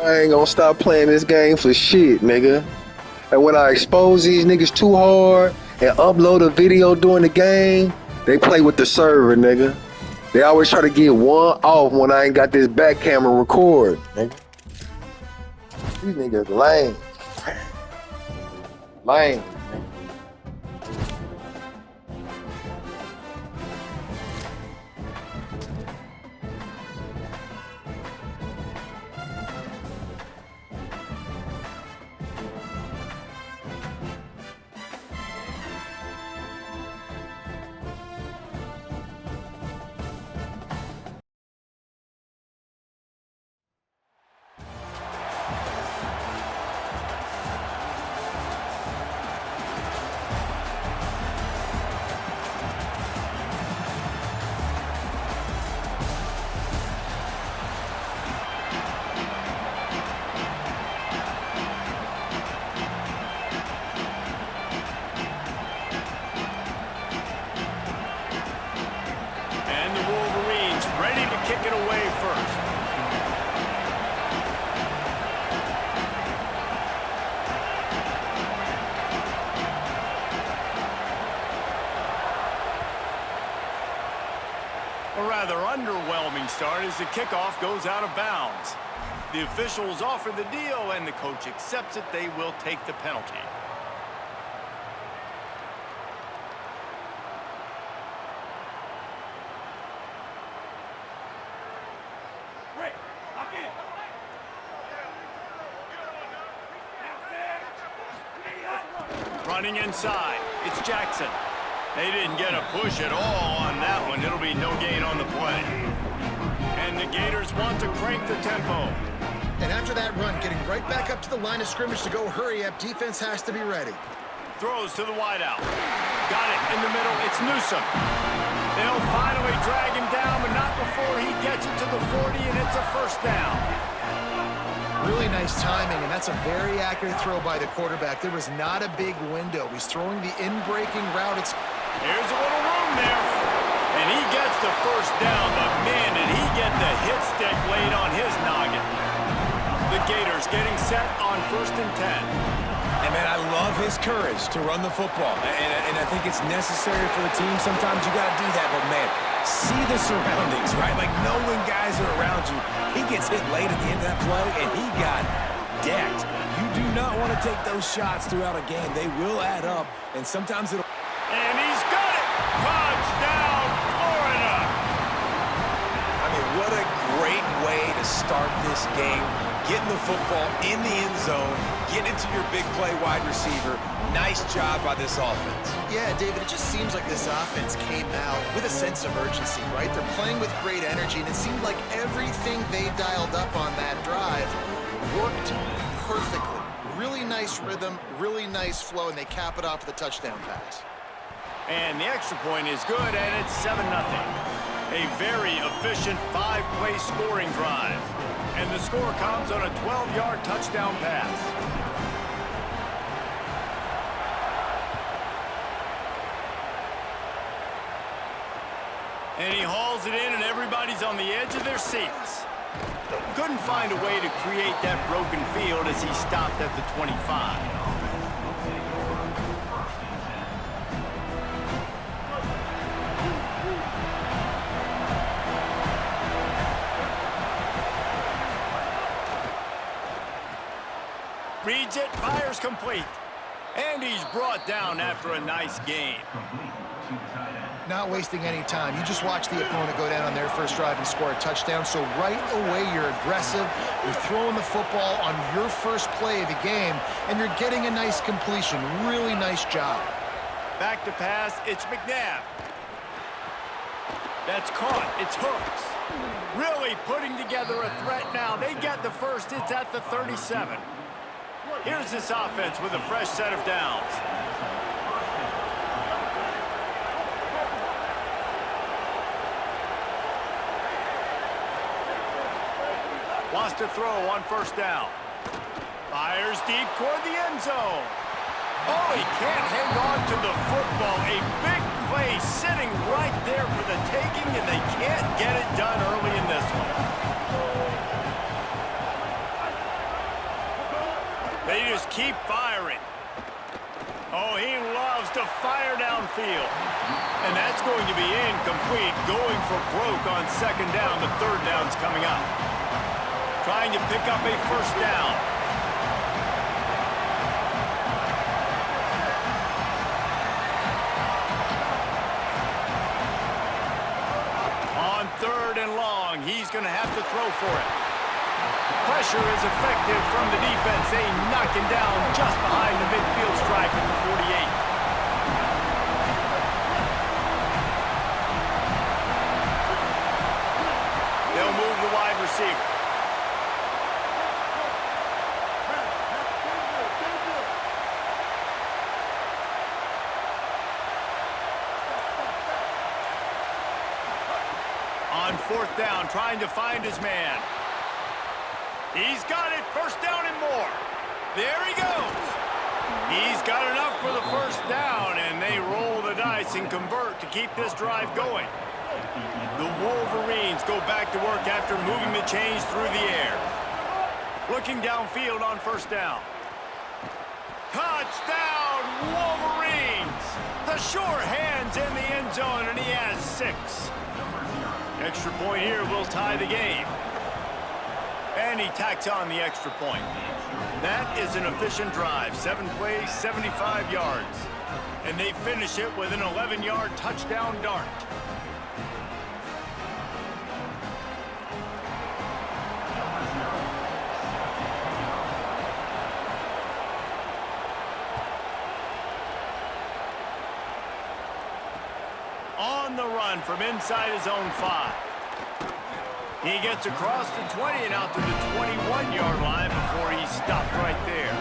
I ain't gonna stop playing this game for shit, nigga. And when I expose these niggas too hard and upload a video during the game, they play with the server, nigga. They always try to get one off when I ain't got this back camera record, nigga. These niggas lame. Lame. Kick it away first. A rather underwhelming start as the kickoff goes out of bounds. The officials offer the deal and the coach accepts it. They will take the penalty. Running inside, it's Jackson. They didn't get a push at all on that one. It'll be no gain on the play. And the Gators want to crank the tempo. And after that run, getting right back up to the line of scrimmage to go hurry up, defense has to be ready. Throws to the wideout. Got it in the middle, it's Newsome. They'll finally drag him down, but not before he gets it to the 40, and it's a first down. Really nice timing, and that's a very accurate throw by the quarterback. There was not a big window. He's throwing the in-breaking route. There's a little room there, and he gets the first down, but man, did he get the hit stick laid on his noggin. The Gators getting set on 1st and 10. And, man, I love his courage to run the football, and I think it's necessary for the team. Sometimes you got to do that, but, man, see the surroundings, right? Like, know when guys are around you. He gets hit late at the end of that play, and he got decked. You do not want to take those shots throughout a game. They will add up, and sometimes it'll... And he's got it! Touchdown, Florida! I mean, what a great way to start this game. Getting the football in the end zone, getting it to your big play wide receiver. Nice job by this offense. Yeah, David, it just seems like this offense came out with a sense of urgency, right? They're playing with great energy, and it seemed like everything they dialed up on that drive worked perfectly. Really nice rhythm, really nice flow, and they cap it off with a touchdown pass. And the extra point is good, and it's 7-0. A very efficient 5-play scoring drive. And the score comes on a 12-yard touchdown pass. And he hauls it in, and everybody's on the edge of their seats. Couldn't find a way to create that broken field as he stopped at the 25. Reads it, fires complete. And he's brought down after a nice gain. Not wasting any time. You just watch the opponent go down on their first drive and score a touchdown. So right away, you're aggressive. You're throwing the football on your first play of the game, and you're getting a nice completion. Really nice job. Back to pass, it's McNabb. That's caught, it's Hooks. Really putting together a threat now. They get the first, it's at the 37. Here's this offense with a fresh set of downs. Wants to throw on first down. Fires deep toward the end zone. Oh, he can't hang on to the football. A big play sitting right there for the taking, and they can't get it done early in this one. They just keep firing. Oh, he loves to fire downfield. And that's going to be incomplete, going for broke on second down. The third down's coming up. Trying to pick up a first down. On third and long, he's going to have to throw for it. Pressure is effective from the defense. They knock him down just behind the midfield stripe at the 48. They'll move the wide receiver. On fourth down, trying to find his man. He's got it, first down and more. There he goes. He's got enough for the first down, and they roll the dice and convert to keep this drive going. The Wolverines go back to work after moving the chains through the air. Looking downfield on first down. Touchdown, Wolverines! The sure hand's in the end zone, and he has 6. Extra point here will tie the game. And he tacks on the extra point. That is an efficient drive. 7 plays, 75 yards. And they finish it with an 11-yard touchdown dart. On the run from inside his own 5. He gets across the 20 and out to the 21-yard line before he's stopped right there.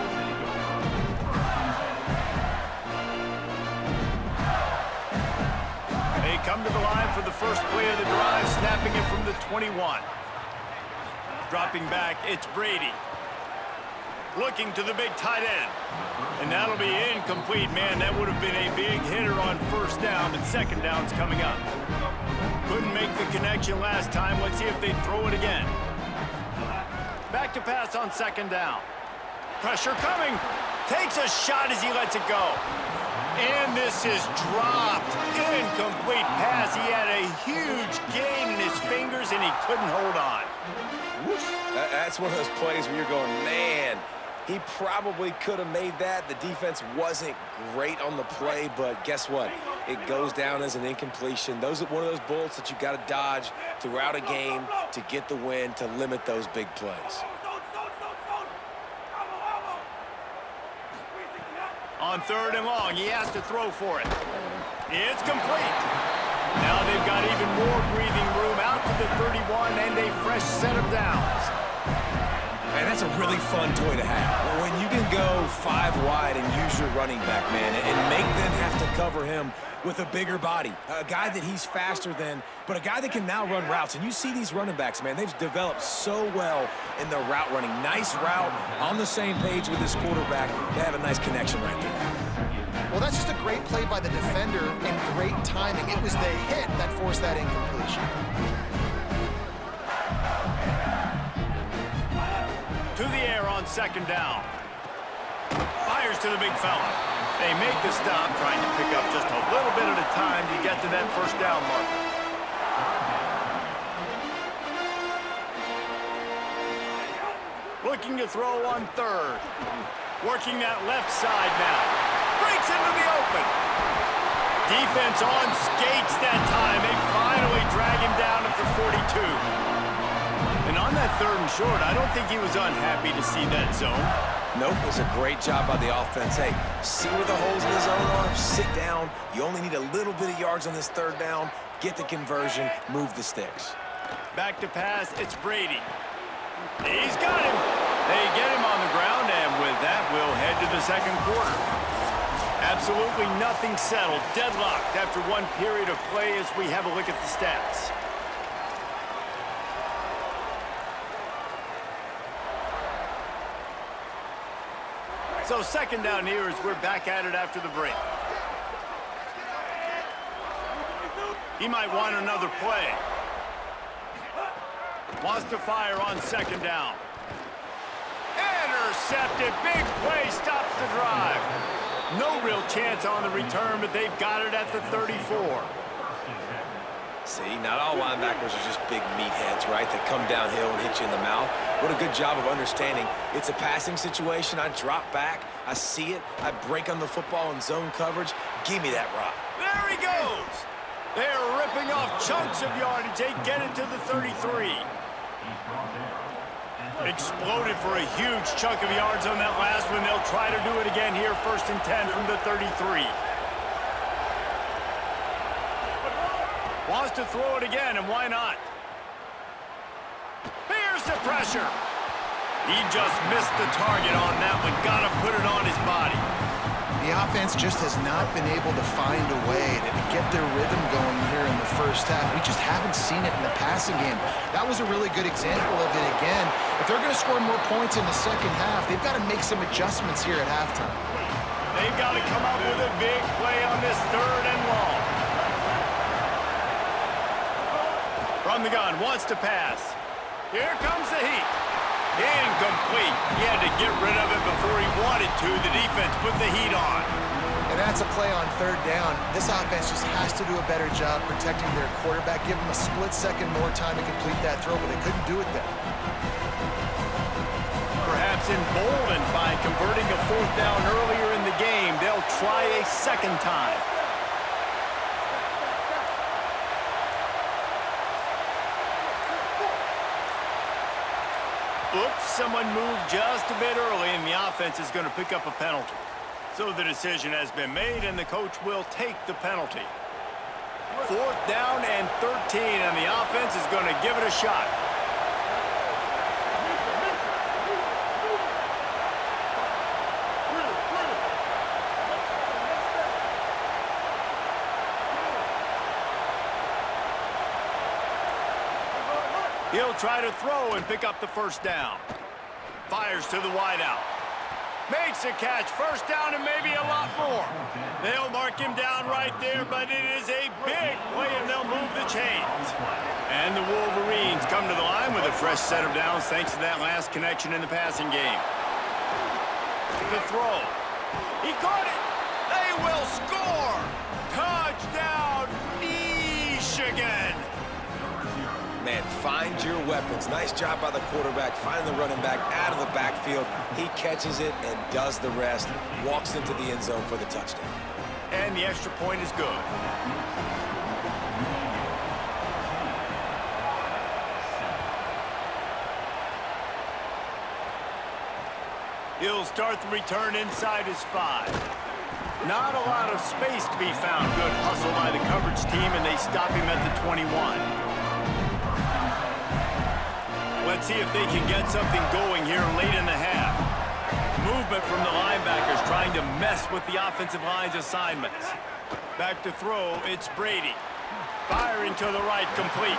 They come to the line for the first play of the drive, snapping it from the 21. Dropping back, it's Brady. Looking to the big tight end. And that'll be incomplete. Man, that would have been a big hitter on first down, but second down's coming up. Couldn't make the connection last time. Let's see if they throw it again. Back to pass on second down. Pressure coming. Takes a shot as he lets it go. And this is dropped. Incomplete pass. He had a huge gain in his fingers, and he couldn't hold on. That's one of those plays where you're going, man, he probably could have made that. The defense wasn't great on the play, but guess what? It goes down as an incompletion. Those are one of those bullets that you got to dodge throughout a game to get the win, to limit those big plays. On third and long, he has to throw for it. It's complete. Now they've got even more breathing room out to the 31 and a fresh set of downs. Man, that's a really fun toy to have. When you can go 5 wide and use your running back, man, and make them have to cover him with a bigger body. A guy that he's faster than, but a guy that can now run routes. And you see these running backs, man, they've developed so well in their route running. Nice route, on the same page with this quarterback. They have a nice connection right there. Well, that's just a great play by the defender and great timing. It was the hit that forced that incompletion. To the air on second down. Fires to the big fella. They make the stop, trying to pick up just a little bit at a time to get to that first down marker. Looking to throw on third. Working that left side now. Breaks into the open. Defense on skates that time. They finally drag him down at the 42. And on that third and short, I don't think he was unhappy to see that zone. Nope, it was a great job by the offense. Hey, see where the holes in the zone are, sit down. You only need a little bit of yards on this third down. Get the conversion, move the sticks. Back to pass, it's Brady. He's got him. They get him on the ground, and with that, we'll head to the second quarter. Absolutely nothing settled, deadlocked after one period of play as we have a look at the stats. So second down here as we're back at it after the break. He might want another play. Wants to fire on second down. intercepted. Big play stops the drive. No real chance on the return, but they've got it at the 34. See, not all linebackers are just big meatheads, right? They come downhill and hit you in the mouth. What a good job of understanding. It's a passing situation. I drop back. I see it. I break on the football in zone coverage. Give me that rock. There he goes. They're ripping off chunks of yardage. They get it to the 33. Exploded for a huge chunk of yards on that last one. They'll try to do it again here, 1st and 10 from the 33. Wants to throw it again, and why not? Here's the pressure. He just missed the target on that one. Got to put it on his body. The offense just has not been able to find a way to get their rhythm going here in the first half. We just haven't seen it in the passing game. That was a really good example of it again. If they're going to score more points in the second half, they've got to make some adjustments here at halftime. They've got to come up with a big play on this 3rd and long. From the gun, wants to pass. Here comes the heat. Incomplete. He had to get rid of it before he wanted to. The defense put the heat on. And that's a play on 3rd down. This offense just has to do a better job protecting their quarterback. Give them a split second more time to complete that throw, but they couldn't do it there. Perhaps emboldened by converting a 4th down earlier in the game, they'll try a second time. Oops, someone moved just a bit early, and the offense is going to pick up a penalty. So the decision has been made, and the coach will take the penalty. 4th down and 13, and the offense is going to give it a shot. He'll try to throw and pick up the 1st down. Fires to the wideout. Makes a catch. 1st down and maybe a lot more. They'll mark him down right there, but it is a big play, and they'll move the chains. And the Wolverines come to the line with a fresh set of downs thanks to that last connection in the passing game. The throw. He caught it. They will score. Touchdown, Michigan. Man, find your weapons. Nice job by the quarterback, finding the running back out of the backfield. He catches it and does the rest. Walks into the end zone for the touchdown. And the extra point is good. He'll start the return inside his 5. Not a lot of space to be found. Good hustle by the coverage team, and they stop him at the 21. Let's see if they can get something going here late in the half. Movement from the linebackers trying to mess with the offensive line's assignments. Back to throw, it's Brady. Firing to the right, complete.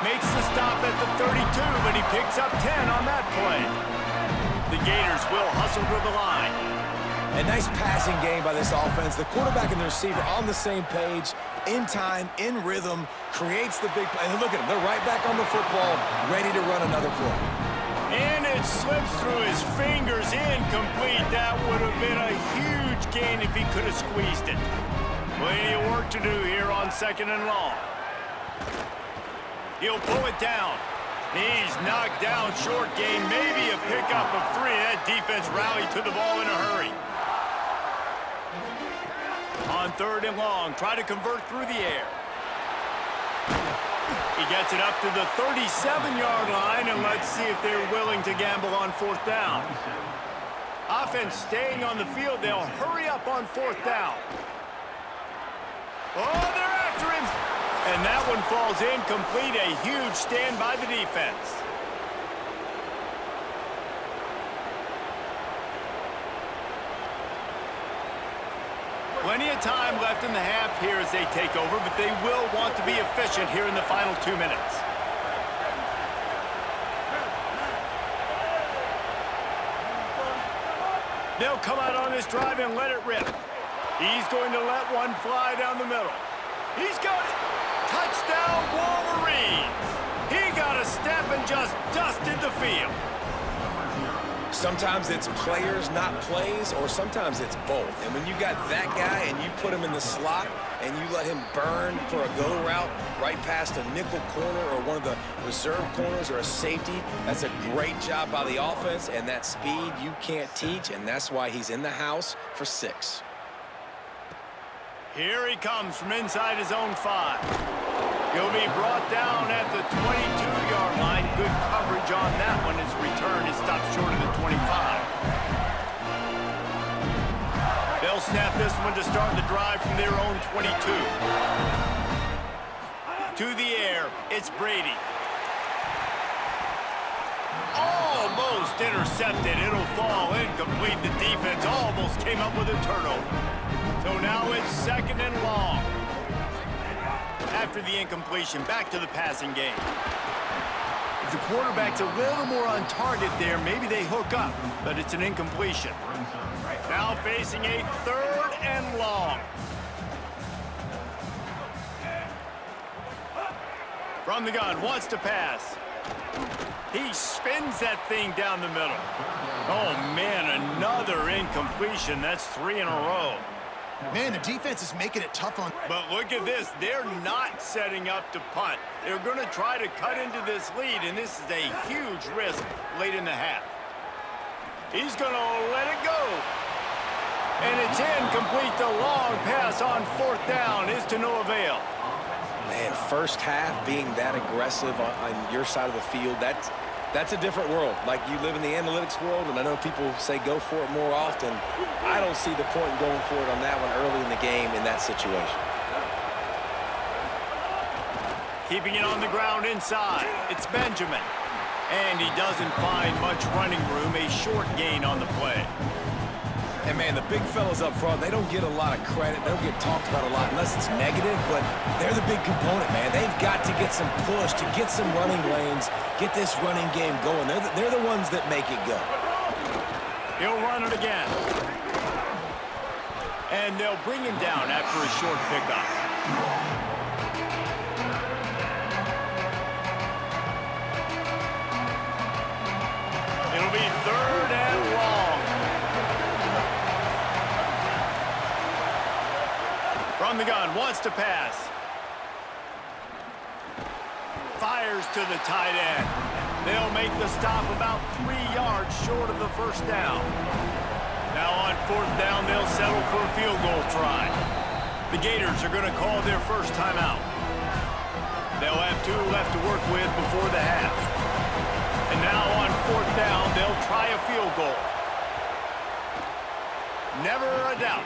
Makes the stop at the 32, but he picks up 10 on that play. The Gators will hustle to the line. A nice passing game by this offense. The quarterback and the receiver on the same page, in time, in rhythm, creates the big play. And look at them. They're right back on the football, ready to run another play. And it slips through his fingers, incomplete. That would have been a huge gain if he could have squeezed it. Plenty of work to do here on 2nd and long. He'll pull it down. He's knocked down, short gain, maybe a pickup of 3. That defense rallied to the ball in a hurry. On 3rd and long, try to convert through the air. He gets it up to the 37-yard line, and let's see if they're willing to gamble on 4th down. Offense staying on the field. They'll hurry up on 4th down. Oh, they're after him. And that one falls incomplete. A huge stand by the defense. Plenty of time left in the half here as they take over, but they will want to be efficient here in the final 2 minutes. They'll come out on this drive and let it rip. He's going to let one fly down the middle. He's got it. Touchdown, Wolverines. He got a step and just dusted the field. Sometimes it's players, not plays, or sometimes it's both. And when you got that guy and you put him in the slot and you let him burn for a go route right past a nickel corner or one of the reserve corners or a safety, that's a great job by the offense, and that speed you can't teach, and that's why he's in the house for 6. Here he comes from inside his own 5. He'll be brought down at the 22-yard line. Good coverage on that one. His return is stopped short of the 25. They'll snap this one to start the drive from their own 22. To the air, it's Brady. Almost intercepted. It'll fall incomplete. The defense almost came up with a turnover. So now it's 2nd and long. After the incompletion, back to the passing game. If the quarterback's a little more on target there, maybe they hook up, but it's an incompletion. Now facing a 3rd and long. From the gun, wants to pass. He spins that thing down the middle. Oh, man, another incompletion. That's 3 in a row. Man, the defense is making it tough on... But look at this. They're not setting up to punt. They're going to try to cut into this lead, and this is a huge risk late in the half. He's going to let it go. And it's incomplete. The long pass on 4th down is to no avail. Man, first half being that aggressive on your side of the field, that's a different world. Like, you live in the analytics world, and I know people say go for it more often. I don't see the point in going for it on that one early in the game in that situation. Keeping it on the ground inside. It's Benjamin. And he doesn't find much running room. A short gain on the play. And, man, the big fellas up front, they don't get a lot of credit. They don't get talked about a lot unless it's negative, but they're the big component, man. They've got to get some push, to get some running lanes, get this running game going. They're the ones that make it go. He'll run it again. And they'll bring him down after a short pickup. It'll be 3rd and long. From the gun, wants to pass. Fires to the tight end. They'll make the stop about 3 yards short of the 1st down. Now on 4th down, they'll settle for a field goal try. The Gators are going to call their first timeout. They'll have 2 left to work with before the half. And now on 4th down, they'll try a field goal. Never a doubt.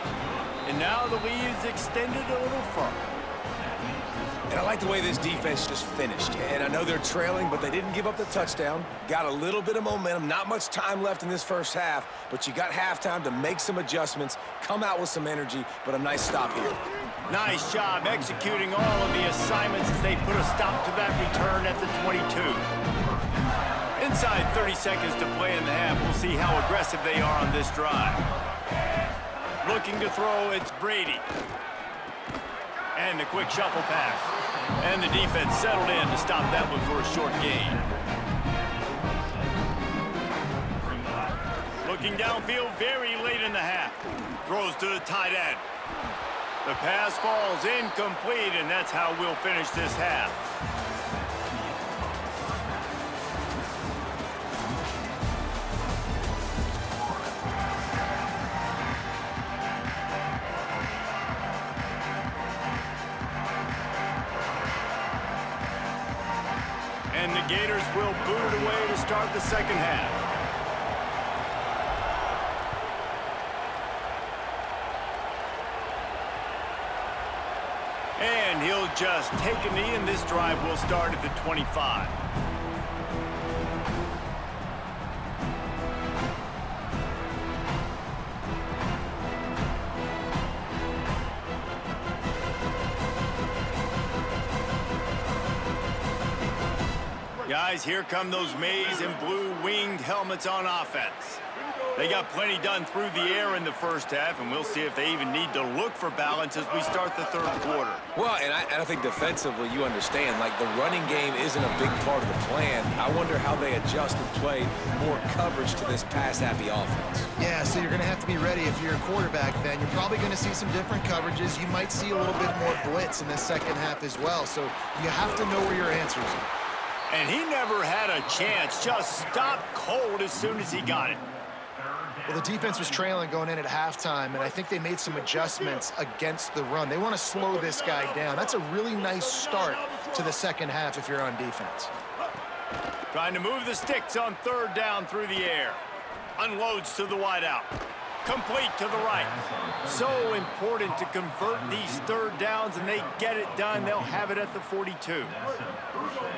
And now the lead is extended a little further. And I like the way this defense just finished. And I know they're trailing, but they didn't give up the touchdown. Got a little bit of momentum. Not much time left in this first half, but you got halftime to make some adjustments, come out with some energy, but a nice stop here. Nice job executing all of the assignments as they put a stop to that return at the 22. Inside 30 seconds to play in the half. We'll see how aggressive they are on this drive. Looking to throw, it's Brady. And a quick shuffle pass. And the defense settled in to stop that one for a short gain. Looking downfield very late in the half. Throws to the tight end. The pass falls incomplete, and that's how we'll finish this half. And the Gators will boot it away to start the second half. And he'll just take a knee, and this drive will start at the 25. Guys, here come those maize and blue winged helmets on offense. They got plenty done through the air in the first half, and we'll see if they even need to look for balance as we start the third quarter. Well, and I think defensively, you understand, like, the running game isn't a big part of the plan. I wonder how they adjust and play more coverage to this pass-happy offense. Yeah, so you're going to have to be ready if you're a quarterback then. You're probably going to see some different coverages. You might see a little bit more blitz in the second half as well, so you have to know where your answers are. And he never had a chance, just stopped cold as soon as he got it. Well, the defense was trailing going in at halftime, and I think they made some adjustments against the run. They want to slow this guy down. That's a really nice start to the second half if you're on defense. Trying to move the sticks on third down through the air. Unloads to the wideout. Complete to the right. So important to convert these third downs, and they get it done. They'll have it at the 42.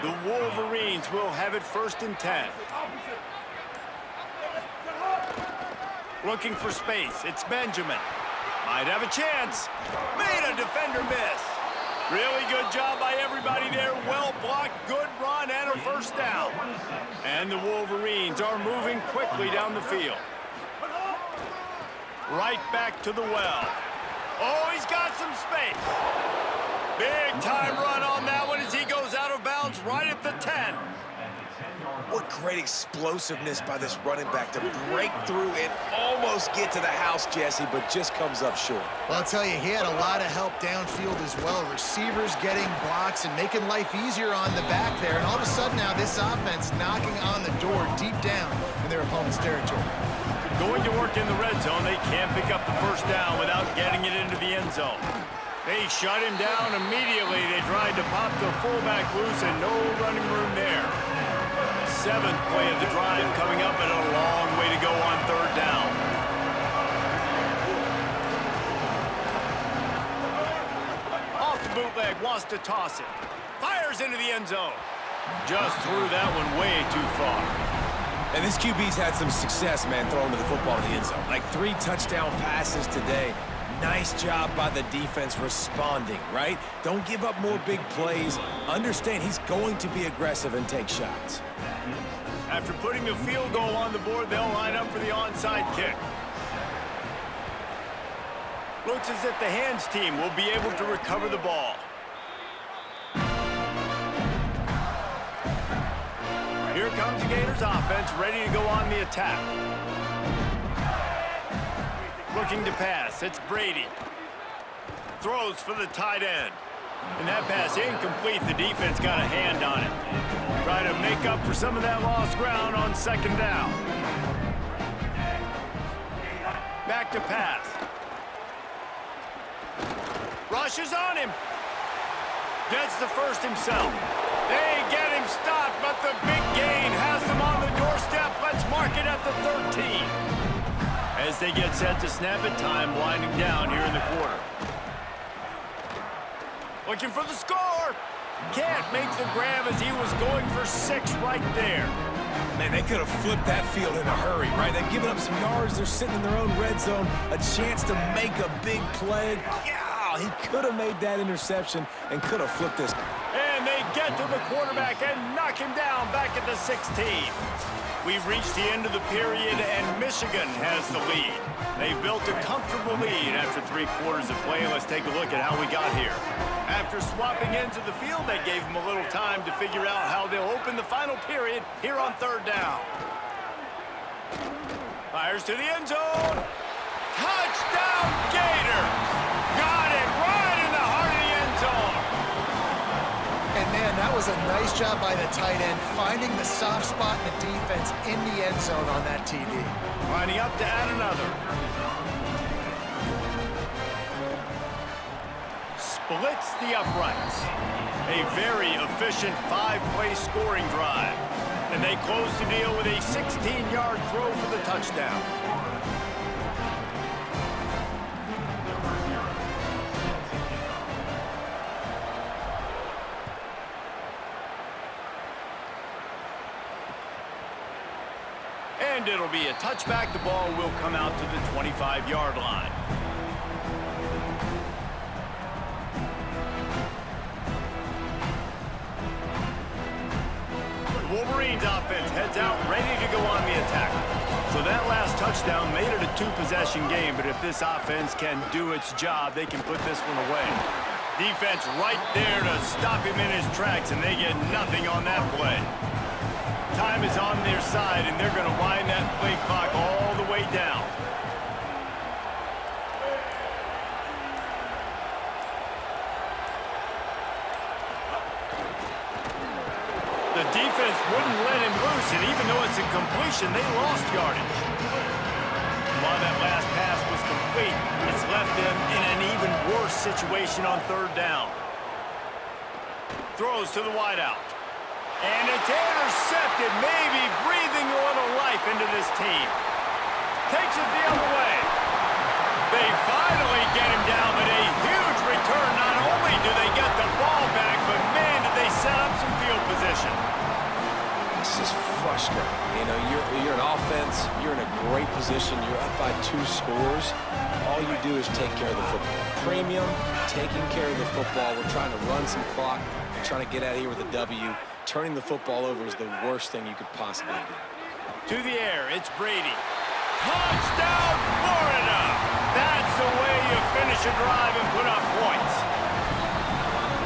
The Wolverines will have it 1st and 10. Looking for space. It's Benjamin. Might have a chance. Made a defender miss. Really good job by everybody there. Well blocked, good run, and a 1st down. And the Wolverines are moving quickly down the field. Right back to the well. Oh, he's got some space. Big time run on that one as he goes out of bounds right at the 10. What great explosiveness by this running back to break through and almost get to the house, Jesse, but just comes up short. Well, I'll tell you, he had a lot of help downfield as well. Receivers getting blocks and making life easier on the back there. And all of a sudden now, this offense knocking on the door deep down in their opponent's territory. Going to work in the red zone, they can't pick up the 1st down without getting it into the end zone. They shut him down immediately. They tried to pop the fullback loose and no running room there. 7th play of the drive coming up, and a long way to go on 3rd down. Off the bootleg, wants to toss it. Fires into the end zone. Just threw that one way too far. And this QB's had some success, man, throwing to the football in the end zone. Like 3 touchdown passes today. Nice job by the defense responding, right? Don't give up more big plays. Understand he's going to be aggressive and take shots. After putting the field goal on the board, they'll line up for the onside kick. Looks as if the hands team will be able to recover the ball. Here comes the Gators offense, ready to go on the attack. Looking to pass, it's Brady. Throws for the tight end. And that pass incomplete, the defense got a hand on it. Try to make up for some of that lost ground on 2nd down. Back to pass. Rushes on him. Gets the 1st himself. They get him stopped, but the big gain has them on the doorstep. Let's mark it at the 13. As they get set to snap it, time winding down here in the quarter. Looking for the score. Can't make the grab as he was going for 6 right there. Man, they could have flipped that field in a hurry, right? They've given up some yards. They're sitting in their own red zone. A chance to make a big play. Yeah, he could have made that interception and could have flipped this. And they get to the quarterback and knock him down back at the 16. We've reached the end of the period, and Michigan has the lead. They've built a comfortable lead after 3 quarters of play. Let's take a look at how we got here. After swapping ends of the field, they gave them a little time to figure out how they'll open the final period here on 3rd down. Fires to the end zone. Touchdown, Gators! Got it right in the heart of the end zone. And man, that was a nice job by the tight end, finding the soft spot in the defense in the end zone on that TD. Lining up to add another. Splits the uprights. A very efficient 5-play scoring drive. And they close the deal with a 16-yard throw for the touchdown. And it'll be a touchback. The ball will come out to the 25-yard line. Wolverines offense heads out ready to go on the attack. So that last touchdown touchdown, made it a two-possession game, but if this offense can do its job, they can put this one away. Defense right there to stop him in his tracks, and they get nothing on that play. Time is on their side, and they're going to wind that play clock all the way down. The defense wouldn't let him loose, and even though it's a completion, they lost yardage. While that last pass was complete, it's left them in an even worse situation on third down. Throws to the wideout. And it's intercepted, maybe breathing a little life into this team. Takes it the other way. They finally get him down, but a huge return. Not only do they get the ball back, but man, did they set up some field position. It's just frustrating. You know, you're an offense, you're in a great position, you're up by 2 scores. All you do is take care of the football. Premium, taking care of the football. We're trying to run some clock. We're trying to get out of here with a W. Turning the football over is the worst thing you could possibly do. To the air, it's Brady. Touchdown, Florida! That's the way you finish a drive and put up points.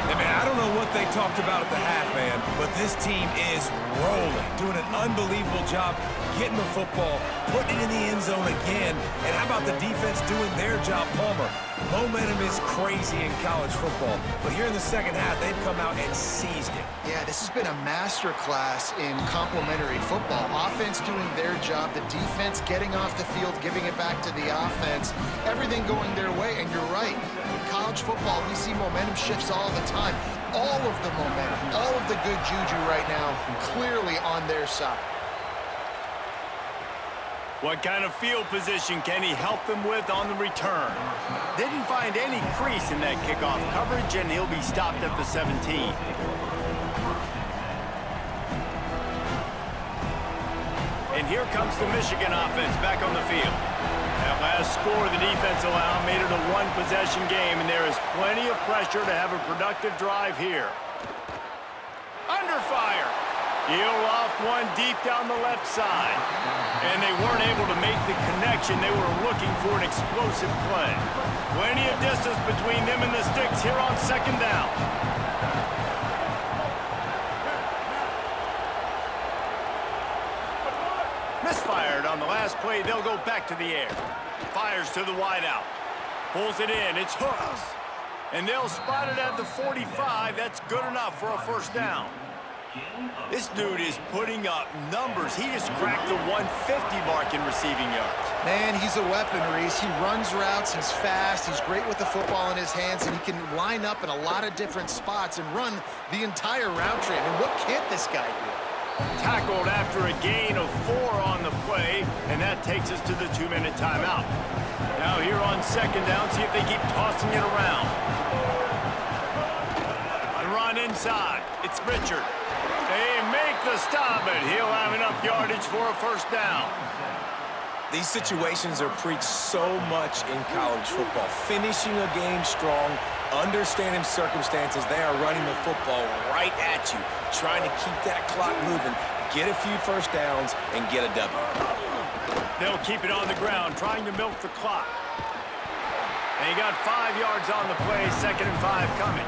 Hey, man, I don't know what they talked about at the half, man, but this team is rolling, doing an unbelievable job getting the football, putting it in the end zone again, and how about the defense doing their job, Palmer? Momentum is crazy in college football, but here in the second half, they've come out and seized it. Yeah, this has been a masterclass in complementary football. Offense doing their job, the defense getting off the field, giving it back to the offense, everything going their way, and you're right. In college football, we see momentum shifts all the time. All of the momentum, all of the good juju right now, clearly on their side. What kind of field position can he help them with on the return? Didn't find any crease in that kickoff coverage, and he'll be stopped at the 17. And here comes the Michigan offense back on the field. That last score the defense allowed made it a one-possession game, and there is plenty of pressure to have a productive drive here. Under fire. He'll loft one deep down the left side. And they weren't able to make the connection. They were looking for an explosive play. Plenty of distance between them and the sticks here on second down. Misfired on the last play. They'll go back to the air. Fires to the wideout. Pulls it in. It's Hooks. And they'll spot it at the 45. That's good enough for a first down. This dude is putting up numbers. He just cracked the 150 mark in receiving yards. Man, he's a weapon, Reese. He runs routes, he's fast, he's great with the football in his hands, and he can line up in a lot of different spots and run the entire route tree. I mean, what can't this guy do? Tackled after a gain of 4 on the play, and that takes us to the 2-minute timeout. Now here on second down, see if they keep tossing it around. The run inside. It's Richard. They make the stop, but he'll have enough yardage for a first down. These situations are preached so much in college football. Finishing a game strong, understanding circumstances. They are running the football right at you, trying to keep that clock moving, get a few first downs, and get a W. They'll keep it on the ground, trying to milk the clock. And he got 5 yards on the play, 2nd and 5 coming.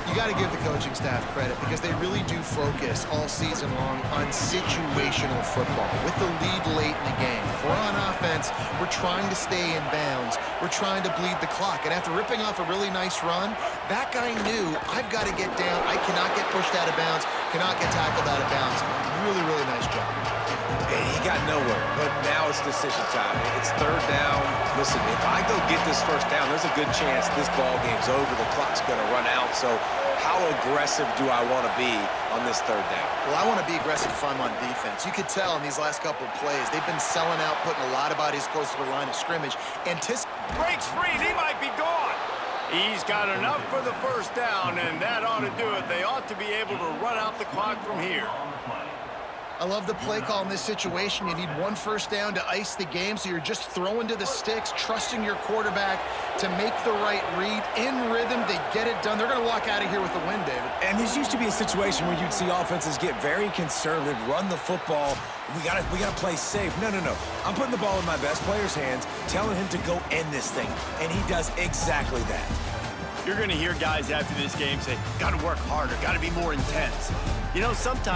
You got to give the coaching staff credit because they really do focus all season long on situational football with the lead late in the game. If we're on offense, we're trying to stay in bounds. We're trying to bleed the clock. And after ripping off a really nice run, that guy knew, I've got to get down. I cannot get pushed out of bounds, cannot get tackled out of bounds. Really, really nice job. And he got nowhere, but now it's decision time. It's third down. Listen, if I go get this first down, there's a good chance this ball game's over. The clock's going to run out. So how aggressive do I want to be on this third down? Well, I want to be aggressive if I'm on defense. You could tell in these last couple of plays, they've been selling out, putting a lot of bodies close to the line of scrimmage. Breaks free, and he might be gone. He's got enough for the first down, and that ought to do it. They ought to be able to run out the clock from here. I love the play call in this situation. You need 1 first down to ice the game, so you're just throwing to the sticks, trusting your quarterback to make the right read. In rhythm, they get it done. They're going to walk out of here with the win, David. And this used to be a situation where you'd see offenses get very conservative, run the football. We gotta play safe. No. I'm putting the ball in my best player's hands, telling him to go end this thing, and he does exactly that. You're going to hear guys after this game say, got to work harder, got to be more intense. You know, sometimes